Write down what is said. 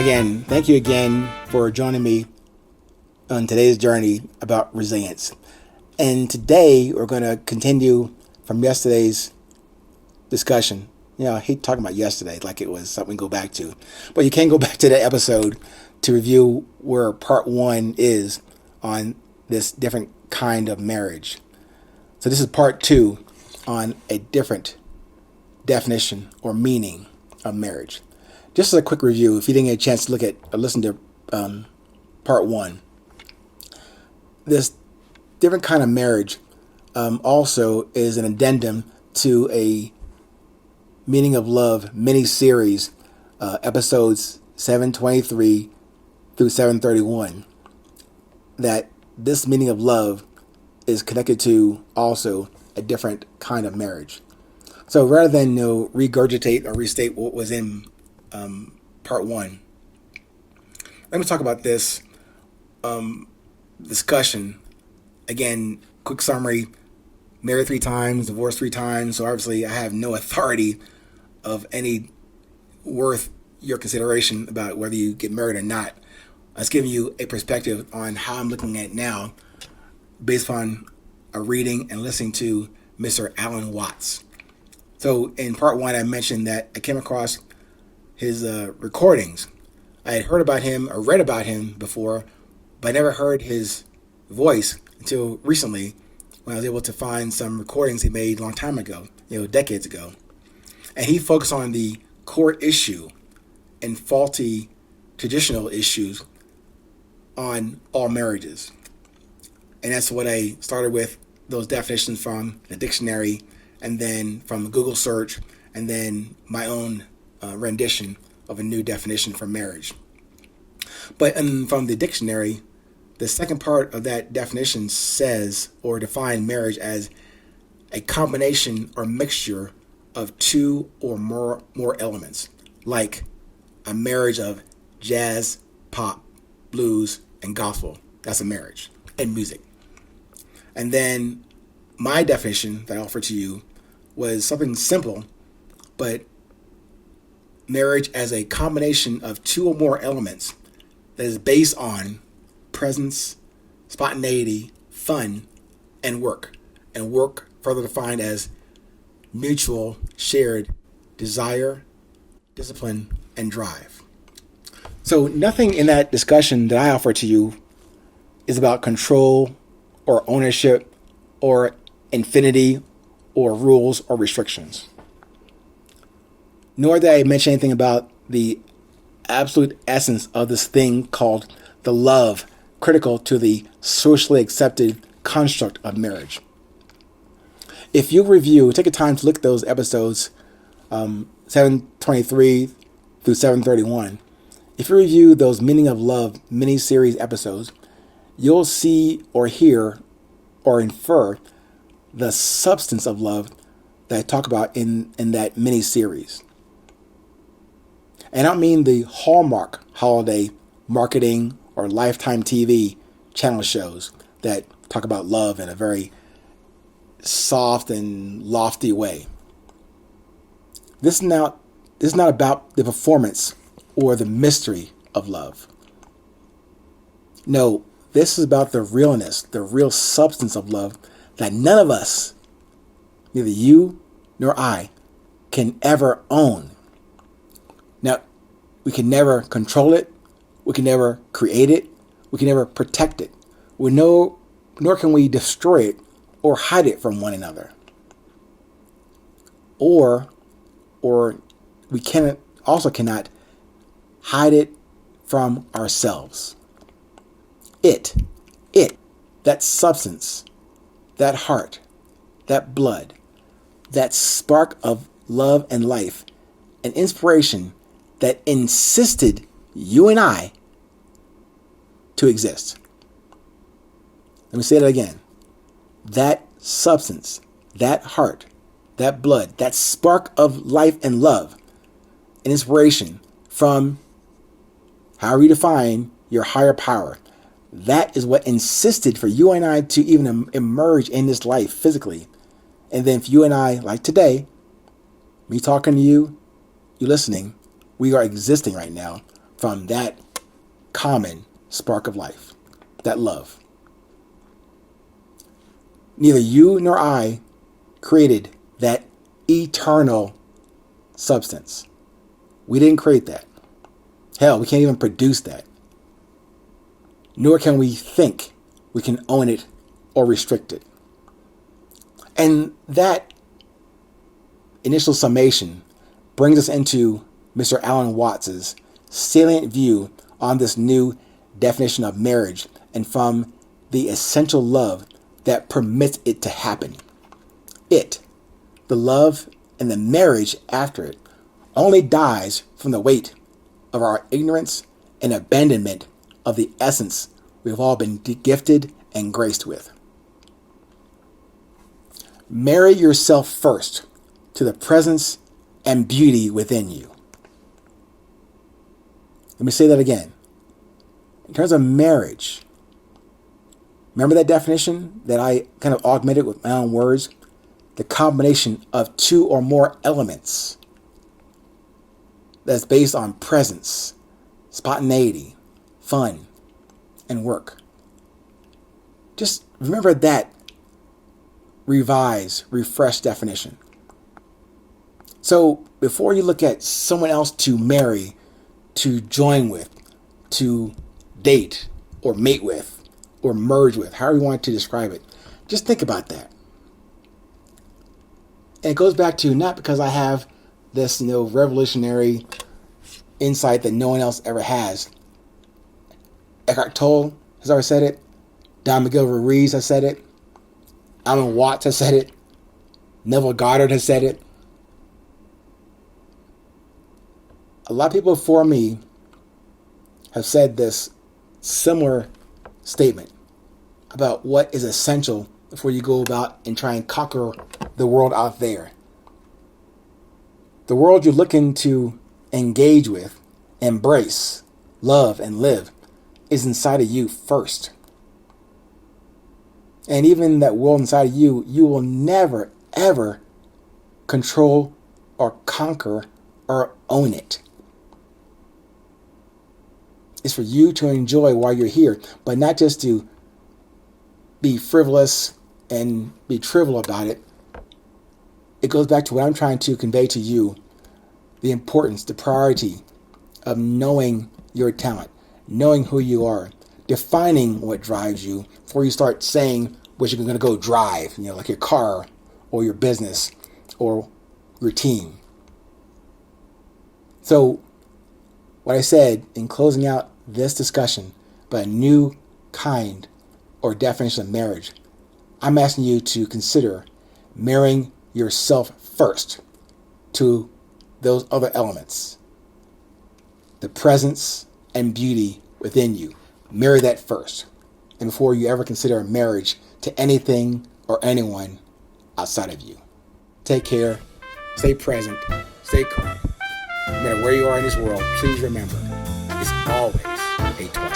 again, thank you again for joining me on today's journey about resilience. And today we're going to continue from yesterday's discussion. I hate talking about yesterday like it was something we go back to. But you can go back to that episode to review where part one is on this different kind of marriage. So this is part two on a different definition or meaning of marriage. Just as a quick review, if you didn't get a chance to look at or listen to part one, this different kind of marriage also is an addendum to a Meaning of Love mini-series, episodes 723 through 731, that this meaning of love is connected to also a different kind of marriage. So rather than regurgitate or restate what was in part one, let me talk about this discussion. Again, quick summary: married 3 times, divorced 3 times. So obviously I have no authority of any worth your consideration about whether you get married or not. I was giving you a perspective on how I'm looking at it now based on a reading and listening to Mr. Alan Watts. So in part one, I mentioned that I came across his recordings. I had heard about him or read about him before, but I never heard his voice until recently when I was able to find some recordings he made a long time ago, decades ago. And he focused on the core issue and faulty traditional issues on all marriages. And that's what I started with, those definitions from the dictionary, and then from the Google search, and then my own rendition of a new definition for marriage. But from the dictionary, the second part of that definition says or defines marriage as a combination or mixture of 2 or more elements, like a marriage of jazz, pop, blues, and gospel. That's a marriage, and music. And then my definition that I offered to you was something simple, but marriage as a combination of 2 or more elements that is based on presence, spontaneity, fun, and work. And work further defined as mutual shared desire, discipline, and drive. So nothing in that discussion that I offer to you is about control or ownership or infinity or rules or restrictions. Nor did I mention anything about the absolute essence of this thing called the love critical to the socially accepted construct of marriage. If you take a time to look at those episodes, 723 through 731, if you review those Meaning of Love mini-series episodes, you'll see or hear or infer the substance of love that I talk about in that mini-series. And I don't mean the Hallmark holiday marketing or Lifetime TV channel shows that talk about love in a very soft and lofty way. This is not about the performance or the mystery of love. No, this is about the realness, the real substance of love that none of us, neither you nor I, can ever own. Now, we can never control it, we can never create it, we can never protect it. Nor can we destroy it or hide it from one another. Or we cannot hide it from ourselves. That substance, that heart, that blood, that spark of love and life and inspiration that insisted you and I to exist. Let me say that again. That substance, that heart, that blood, that spark of life and love and inspiration from however you define your higher power, that is what insisted for you and I to even emerge in this life physically. And then for you and I, like today, me talking to you, you listening, we are existing right now from that common spark of life, that love. Neither you nor I created that eternal substance. We didn't create that. Hell, we can't even produce that. Nor can we think we can own it or restrict it. And that initial summation brings us into Mr. Alan Watts's salient view on this new definition of marriage and from the essential love that permits it to happen. It, the love and the marriage after it, only dies from the weight of our ignorance and abandonment of the essence we've all been gifted and graced with. Marry yourself first to the presence and beauty within you. Let me say that again. In terms of marriage, remember that definition that I kind of augmented with my own words? The combination of two or more elements that's based on presence, spontaneity, fun, and work. Just remember that revised, refreshed definition. So before you look at someone else to marry, to join with, to date, or mate with, or merge with, however you want to describe it, just think about that. And it goes back to not because I have this, revolutionary insight that no one else ever has. Eckhart Tolle has already said it. Don Miguel Ruiz has said it. Alan Watts has said it. Neville Goddard has said it. A lot of people before me have said this similar statement about what is essential before you go about and try and conquer the world out there. The world you're looking to engage with, embrace, love, and live is inside of you first. And even that world inside of you, you will never, ever control or conquer or own it. It's for you to enjoy while you're here, but not just to be frivolous and be trivial about it. It goes back to what I'm trying to convey to you, the importance, the priority of knowing your talent, knowing who you are, defining what drives you before you start saying what you're going to go drive, like your car or your business or your team. So what I said in closing out this discussion about a new kind or definition of marriage, I'm asking you to consider marrying yourself first to those other elements. The presence and beauty within you. Marry that first. And before you ever consider a marriage to anything or anyone outside of you. Take care. Stay present. Stay calm. No matter where you are in this world, please remember, it's always a 20.